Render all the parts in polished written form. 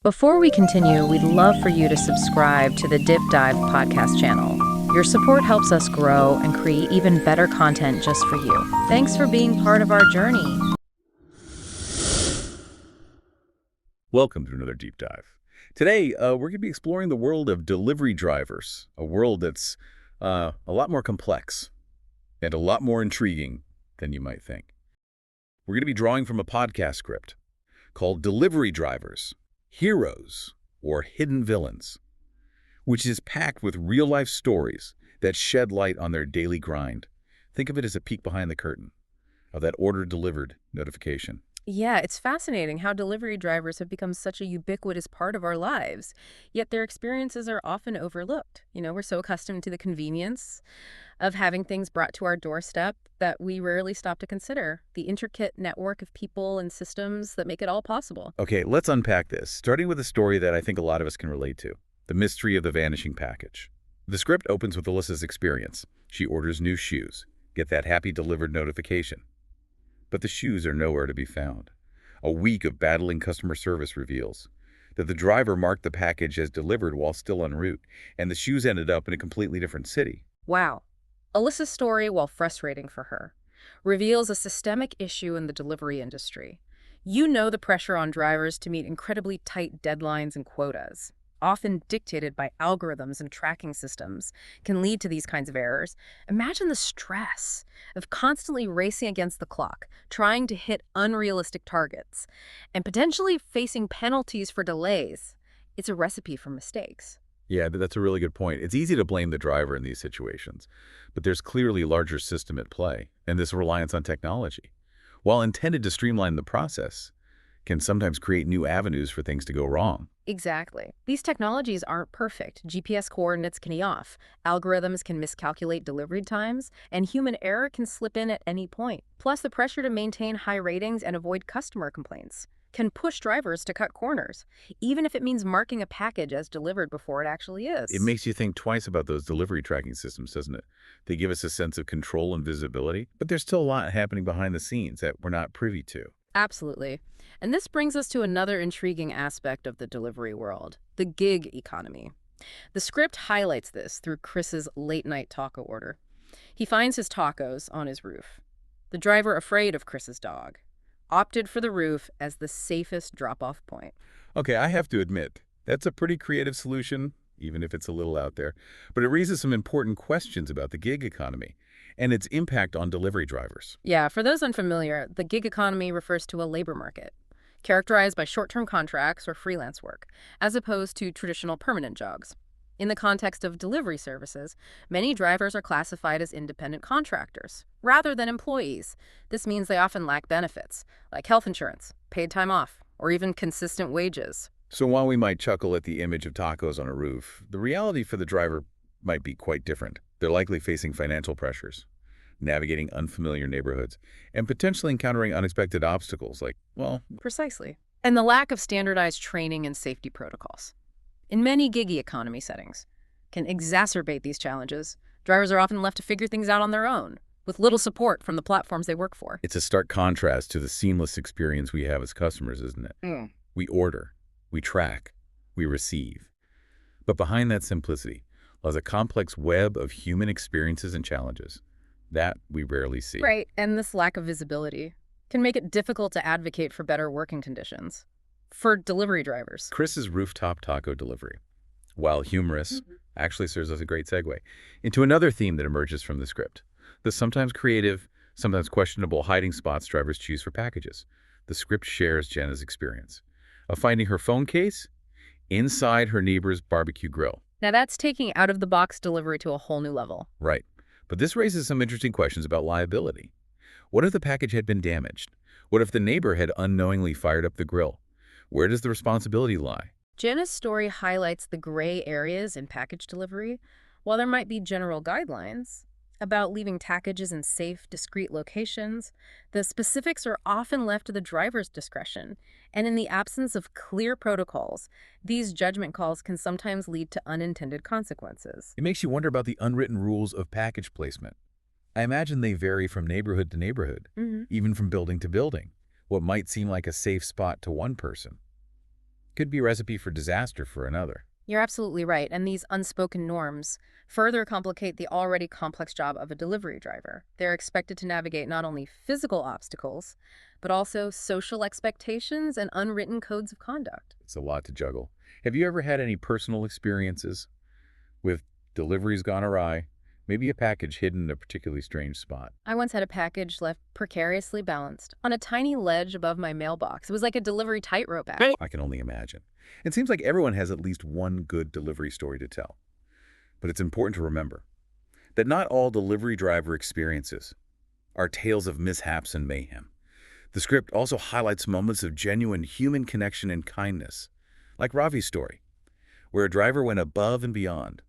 Before we continue, we'd love for you to subscribe to the Dip Dive podcast channel. Your support helps us grow and create even better content just for you. Thanks for being part of our journey. Welcome to another deep dive. Today, we're going to be exploring the world of delivery drivers, a world that's a lot more complex and a lot more intriguing than you might think. We're going to be drawing from a podcast script called Delivery Drivers, Heroes or Hidden Villains, which is packed with real-life stories that shed light on their daily grind. Think of it as a peek behind the curtain of that order delivered notification. Yeah, it's fascinating how delivery drivers have become such a ubiquitous part of our lives, yet their experiences are often overlooked. We're so accustomed to the convenience of having things brought to our doorstep that we rarely stop to consider the intricate network of people and systems that make it all possible. Okay, let's unpack this, starting with a story that I think a lot of us can relate to, the mystery of the vanishing package. The script opens with Alyssa's experience. She orders new shoes, get that happy delivered notification. But the shoes are nowhere to be found. A week of battling customer service reveals that the driver marked the package as delivered while still en route, and the shoes ended up in a completely different city. Wow. Alyssa's story, while frustrating for her, reveals a systemic issue in the delivery industry. The pressure on drivers to meet incredibly tight deadlines and quotas, often dictated by algorithms and tracking systems, can lead to these kinds of errors. Imagine the stress of constantly racing against the clock, trying to hit unrealistic targets, and potentially facing penalties for delays. It's a recipe for mistakes. Yeah, that's a really good point. It's easy to blame the driver in these situations, but there's clearly a larger system at play, and this reliance on technology, while intended to streamline the process, can sometimes create new avenues for things to go wrong. Exactly. These technologies aren't perfect. GPS coordinates can be off, algorithms can miscalculate delivery times, and human error can slip in at any point. Plus, the pressure to maintain high ratings and avoid customer complaints can push drivers to cut corners, even if it means marking a package as delivered before it actually is. It makes you think twice about those delivery tracking systems, doesn't it? They give us a sense of control and visibility, but there's still a lot happening behind the scenes that we're not privy to. Absolutely. And this brings us to another intriguing aspect of the delivery world, the gig economy. The script highlights this through Chris's late-night taco order. He finds his tacos on his roof. The driver, afraid of Chris's dog, opted for the roof as the safest drop-off point. Okay, I have to admit, that's a pretty creative solution, even if it's a little out there. But it raises some important questions about the gig economy and its impact on delivery drivers. Yeah, for those unfamiliar, the gig economy refers to a labor market characterized by short-term contracts or freelance work, as opposed to traditional permanent jobs. In the context of delivery services, many drivers are classified as independent contractors, rather than employees. This means they often lack benefits, like health insurance, paid time off, or even consistent wages. So while we might chuckle at the image of tacos on a roof, the reality for the driver might be quite different. They're likely facing financial pressures, navigating unfamiliar neighborhoods, and potentially encountering unexpected obstacles like, well... Precisely. And the lack of standardized training and safety protocols in many gig economy settings can exacerbate these challenges. Drivers are often left to figure things out on their own, with little support from the platforms they work for. It's a stark contrast to the seamless experience we have as customers, isn't it? We order, we track, we receive. But behind that simplicity lies a complex web of human experiences and challenges that we rarely see. Right, and this lack of visibility can make it difficult to advocate for better working conditions for delivery drivers. Chris's rooftop taco delivery, while humorous, actually serves as a great segue into another theme that emerges from the script: the sometimes creative, sometimes questionable hiding spots drivers choose for packages. The script shares Jenna's experience of finding her phone case inside her neighbor's barbecue grill. Now that's taking out-of-the-box delivery to a whole new level. Right. But this raises some interesting questions about liability. What if the package had been damaged? What if the neighbor had unknowingly fired up the grill? Where does the responsibility lie? Jenna's story highlights the gray areas in package delivery. While there might be general guidelines about leaving packages in safe, discreet locations, the specifics are often left to the driver's discretion. And in the absence of clear protocols, these judgment calls can sometimes lead to unintended consequences. It makes you wonder about the unwritten rules of package placement. I imagine they vary from neighborhood to neighborhood, even from building to building. What might seem like a safe spot to one person could be a recipe for disaster for another. You're absolutely right, and these unspoken norms further complicate the already complex job of a delivery driver. They're expected to navigate not only physical obstacles, but also social expectations and unwritten codes of conduct. It's a lot to juggle. Have you ever had any personal experiences with deliveries gone awry? Maybe a package hidden in a particularly strange spot. I once had a package left precariously balanced on a tiny ledge above my mailbox. It was like a delivery tightrope act. I can only imagine. It seems like everyone has at least one good delivery story to tell. But it's important to remember that not all delivery driver experiences are tales of mishaps and mayhem. The script also highlights moments of genuine human connection and kindness, like Ravi's story, where a driver went above and beyond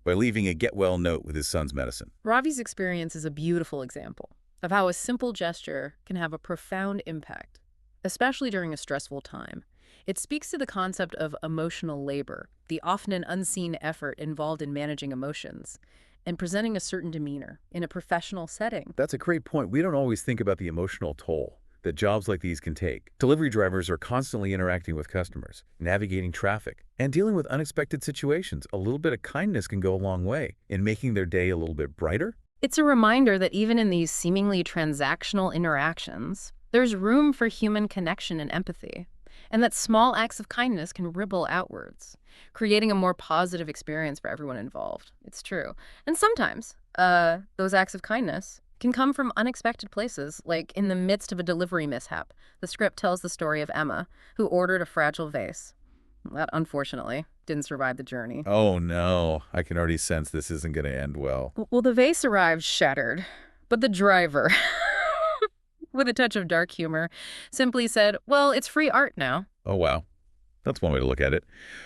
by leaving a get-well note with his son's medicine. Ravi's experience is a beautiful example of how a simple gesture can have a profound impact, especially during a stressful time. It speaks to the concept of emotional labor, the often an unseen effort involved in managing emotions and presenting a certain demeanor in a professional setting. That's a great point. We don't always think about the emotional toll that jobs like these can take. Delivery drivers are constantly interacting with customers, navigating traffic, and dealing with unexpected situations. A little bit of kindness can go a long way in making their day a little bit brighter. It's a reminder that even in these seemingly transactional interactions, there's room for human connection and empathy, and that small acts of kindness can ripple outwards, creating a more positive experience for everyone involved. It's true. And sometimes, those acts of kindness can come from unexpected places, like in the midst of a delivery mishap. The script tells the story of Emma, who ordered a fragile vase. That, unfortunately, didn't survive the journey. Oh no, I can already sense this isn't going to end well. Well, the vase arrived shattered, but the driver, with a touch of dark humor, simply said, "Well, it's free art now." Oh wow, that's one way to look at it.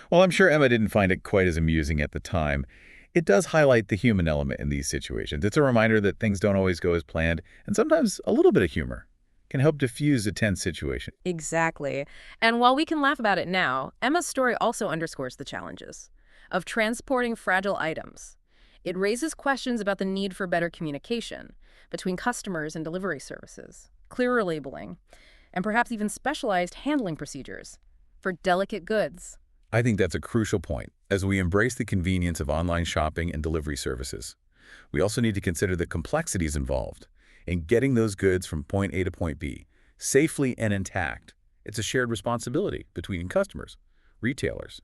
Well, I'm sure Emma didn't find it quite as amusing at the time. It does highlight the human element in these situations. It's a reminder that things don't always go as planned, and sometimes a little bit of humor can help diffuse a tense situation. Exactly. And while we can laugh about it now, Emma's story also underscores the challenges of transporting fragile items. It raises questions about the need for better communication between customers and delivery services, clearer labeling, and perhaps even specialized handling procedures for delicate goods. I think that's a crucial point as we embrace the convenience of online shopping and delivery services. We also need to consider the complexities involved in getting those goods from point A to point B safely and intact. It's a shared responsibility between customers, retailers,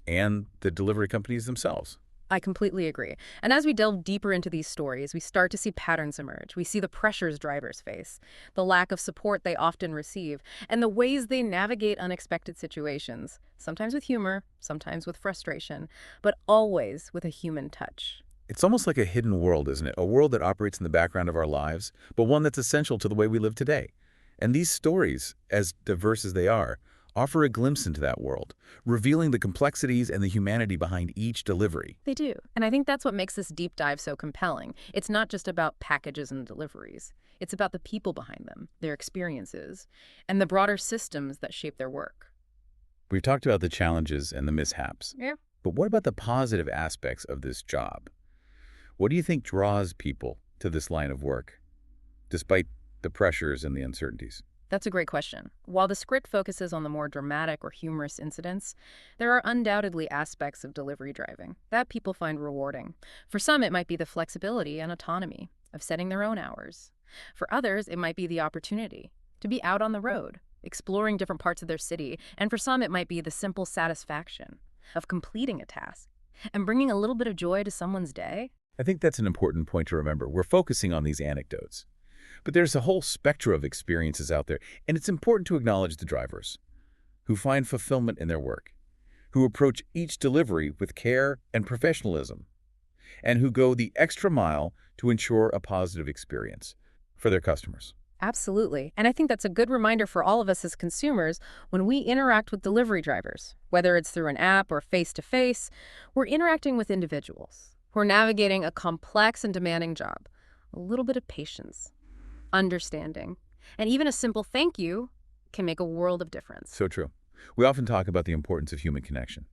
and the delivery companies themselves. I completely agree. And as we delve deeper into these stories, we start to see patterns emerge. We see the pressures drivers face, the lack of support they often receive, and the ways they navigate unexpected situations, sometimes with humor, sometimes with frustration, but always with a human touch. It's almost like a hidden world, isn't it? A world that operates in the background of our lives, but one that's essential to the way we live today. And these stories, as diverse as they are, offer a glimpse into that world, revealing the complexities and the humanity behind each delivery. They do. And I think that's what makes this deep dive so compelling. It's not just about packages and deliveries. It's about the people behind them, their experiences, and the broader systems that shape their work. We've talked about the challenges and the mishaps. Yeah. But what about the positive aspects of this job? What do you think draws people to this line of work, despite the pressures and the uncertainties? That's a great question. While the script focuses on the more dramatic or humorous incidents, there are undoubtedly aspects of delivery driving that people find rewarding. For some, it might be the flexibility and autonomy of setting their own hours. For others, it might be the opportunity to be out on the road, exploring different parts of their city. And for some, it might be the simple satisfaction of completing a task and bringing a little bit of joy to someone's day. I think that's an important point to remember. We're focusing on these anecdotes. But there's a whole spectrum of experiences out there, and it's important to acknowledge the drivers who find fulfillment in their work, who approach each delivery with care and professionalism, and who go the extra mile to ensure a positive experience for their customers. Absolutely. And I think that's a good reminder for all of us as consumers when we interact with delivery drivers, whether it's through an app or face-to-face, we're interacting with individuals. We're navigating a complex and demanding job. A little bit of patience, understanding, and even a simple thank you can make a world of difference. So true. We often talk about the importance of human connection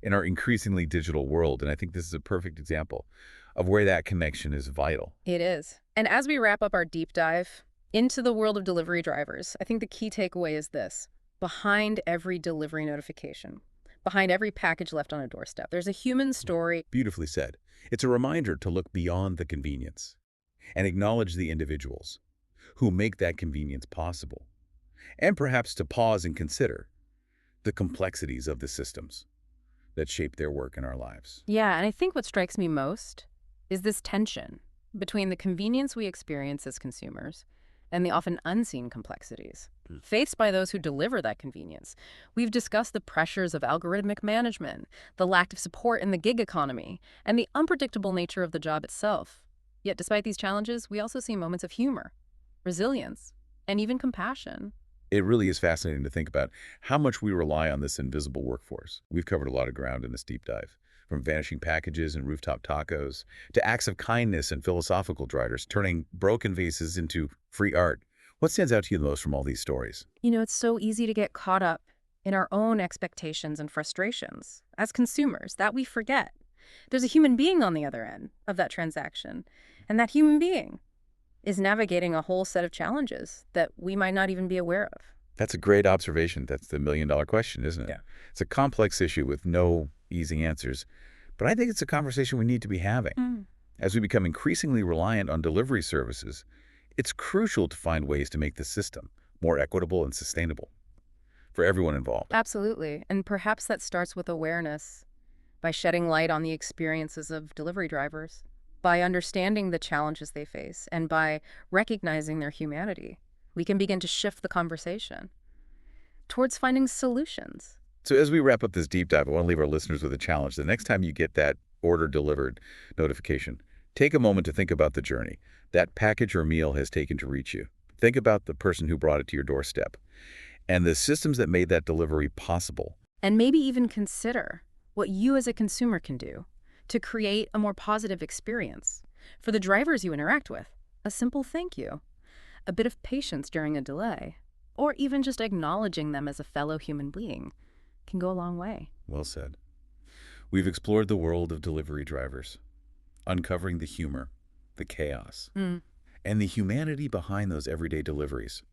in our increasingly digital world, and I think this is a perfect example of where that connection is vital. It is. And as we wrap up our deep dive into the world of delivery drivers, I think the key takeaway is this. Behind every delivery notification, behind every package left on a doorstep, there's a human story. Beautifully said. It's a reminder to look beyond the convenience and acknowledge the individuals who make that convenience possible, and perhaps to pause and consider the complexities of the systems that shape their work in our lives. Yeah, and I think what strikes me most is this tension between the convenience we experience as consumers and the often unseen complexities faced by those who deliver that convenience. We've discussed the pressures of algorithmic management, the lack of support in the gig economy, and the unpredictable nature of the job itself. Yet despite these challenges, we also see moments of humor, resilience, and even compassion. It really is fascinating to think about how much we rely on this invisible workforce. We've covered a lot of ground in this deep dive, from vanishing packages and rooftop tacos to acts of kindness and philosophical driders, turning broken vases into free art. What stands out to you the most from all these stories? It's so easy to get caught up in our own expectations and frustrations as consumers that we forget there's a human being on the other end of that transaction, and that human being is navigating a whole set of challenges that we might not even be aware of. That's a great observation. That's the million-dollar question, isn't it? Yeah. It's a complex issue with no easy answers, but I think it's a conversation we need to be having. As we become increasingly reliant on delivery services, it's crucial to find ways to make the system more equitable and sustainable for everyone involved. Absolutely. And perhaps that starts with awareness, by shedding light on the experiences of delivery drivers, by understanding the challenges they face, and by recognizing their humanity. We can begin to shift the conversation towards finding solutions. So as we wrap up this deep dive, I want to leave our listeners with a challenge. The next time you get that order delivered notification, take a moment to think about the journey that package or meal has taken to reach you. Think about the person who brought it to your doorstep and the systems that made that delivery possible. And maybe even consider what you as a consumer can do to create a more positive experience. For the drivers you interact with, a simple thank you, a bit of patience during a delay, or even just acknowledging them as a fellow human being can go a long way. Well said. We've explored the world of delivery drivers, uncovering the humor, the chaos, and the humanity behind those everyday deliveries.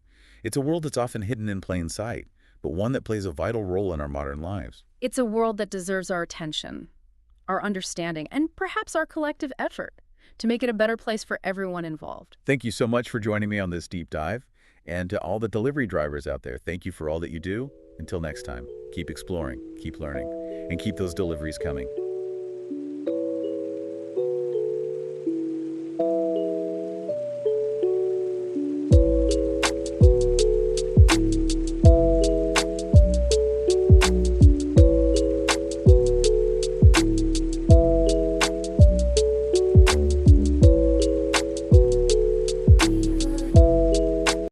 It's a world that's often hidden in plain sight, but one that plays a vital role in our modern lives. It's a world that deserves our attention, our understanding, and perhaps our collective effort to make it a better place for everyone involved. Thank you so much for joining me on this deep dive. And to all the delivery drivers out there, thank you for all that you do. Until next time, keep exploring, keep learning, and keep those deliveries coming.